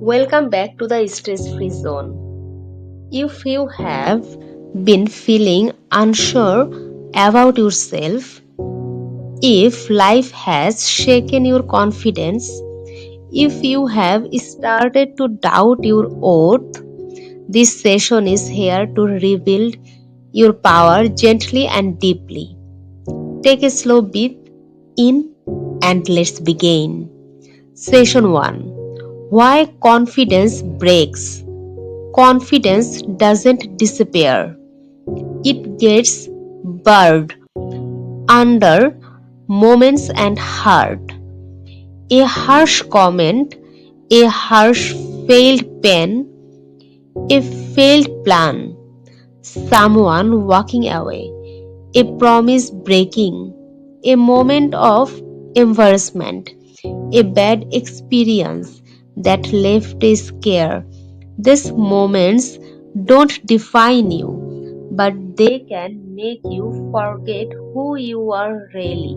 Welcome back to the stress free zone. If you have been feeling unsure about yourself, if life has shaken your confidence, if you have started to doubt your worth, this session is here to rebuild your power gently and deeply. Take a slow breath in and let's begin. Session 1. Why confidence breaks. Confidence doesn't disappear. It gets buried under moments and hurt. A harsh comment, a harsh failed pen, a failed plan, someone walking away, a promise breaking, a moment of embarrassment, a bad experience that left a scare. These moments don't define you, but they can make you forget who you are really.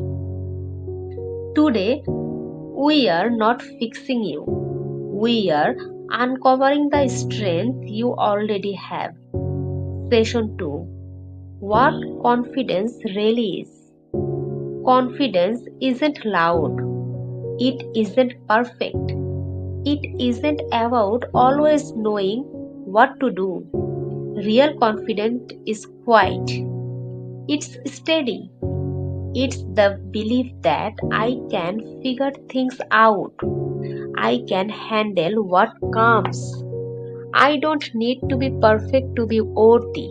Today, we are not fixing you. We are uncovering the strength you already have. Session 2. What confidence really is. Confidence isn't loud. It isn't perfect. It isn't about always knowing what to do. Real confidence is quiet. It's steady. It's the belief that I can figure things out. I can handle what comes. I don't need to be perfect to be worthy.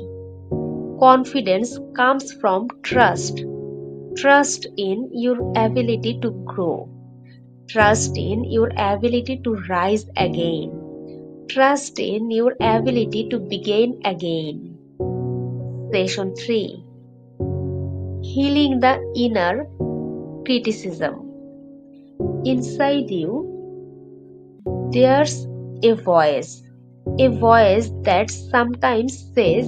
Confidence comes from trust. Trust in your ability to grow. Trust in your ability to rise again. Trust in your ability to begin again. Session 3. Healing the inner criticism. Inside you, there's a voice that sometimes says,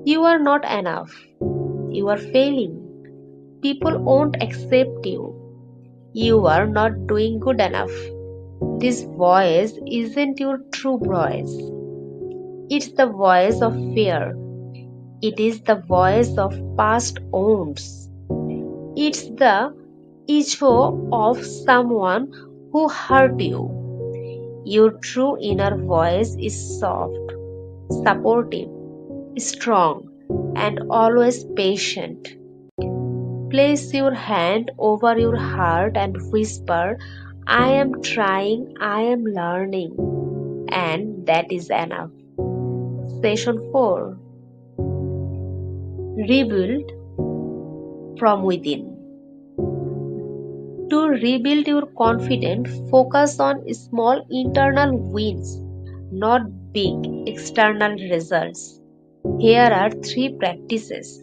you are not enough, you are failing, people won't accept you, you are not doing good enough. This voice isn't your true voice. It's the voice of fear. It is the voice of past wounds. It's the echo of someone who hurt you. Your true inner voice is soft, supportive, strong, and always patient. Place your hand over your heart and whisper, I am trying, I am learning, and that is enough. Session 4. Rebuild from within. To rebuild your confidence, focus on small internal wins, not big external results. Here are 3 practices.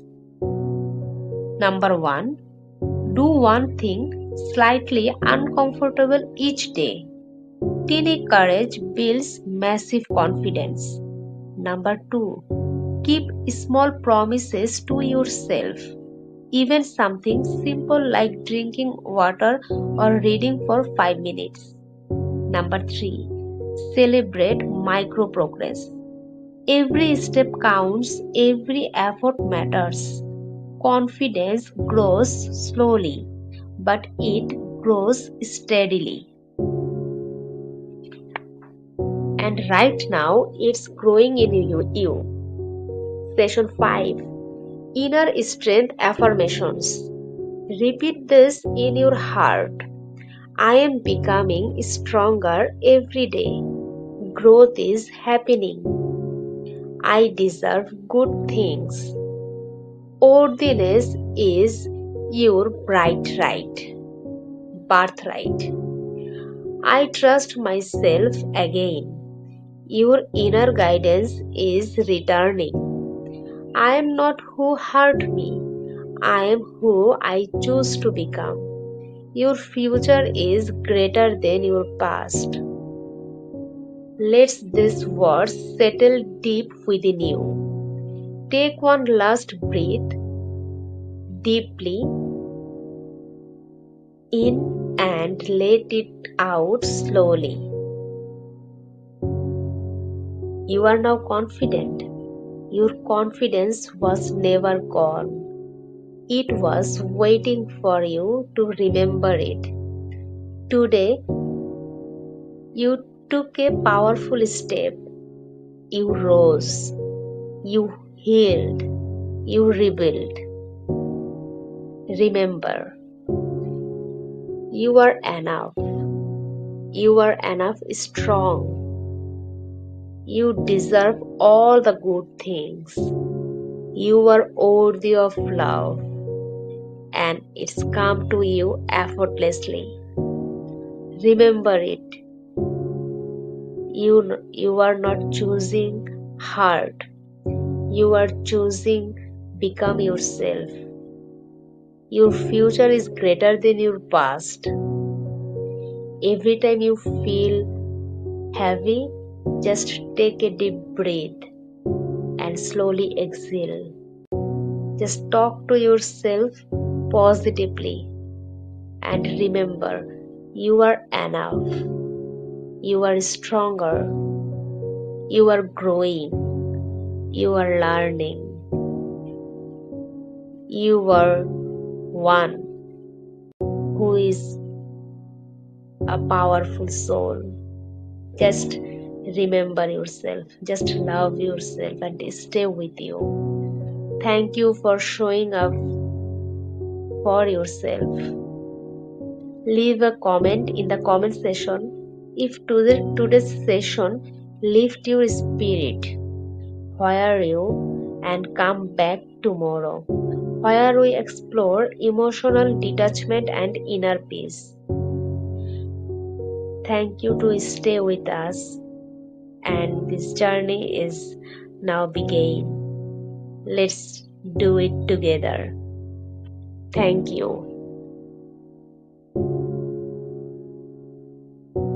Number 1. Do one thing slightly uncomfortable each day. Tiny courage builds massive confidence. Number 2. Keep small promises to yourself. Even something simple like drinking water or reading for 5 minutes. Number 3. Celebrate micro progress. Every step counts, every effort matters. Confidence grows slowly, but it grows steadily. And right now, it's growing in you. Session 5. Inner Strength Affirmations. Repeat this in your heart. I am becoming stronger every day. Growth is happening. I deserve good things. Worthiness is your birthright. I trust myself again. Your inner guidance is returning. I am not who hurt me. I am who I choose to become. Your future is greater than your past. Let these words settle deep within you. Take one last breath deeply in and let it out slowly. You are now confident. Your confidence was never gone. It was waiting for you to remember it. Today, you took a powerful step. You rose. You healed. You rebuilt. Remember, you are enough. You are enough strong. You deserve all the good things. You are worthy of love, and it's come to you effortlessly. Remember it. You are not choosing hard. You are choosing become yourself. Your future is greater than your past. Every time you feel heavy, just take a deep breath and slowly exhale. Just talk to yourself positively and remember, you are enough. You are stronger. You are growing. You are learning. You are one who is a powerful soul. Just remember yourself. Just love yourself and stay with you. Thank you for showing up for yourself. Leave a comment in the comment section if today's session lift your spirit. Where you and come back tomorrow, where we explore emotional detachment and inner peace. Thank you to stay with us, and this journey is now beginning. Let's do it together. Thank you.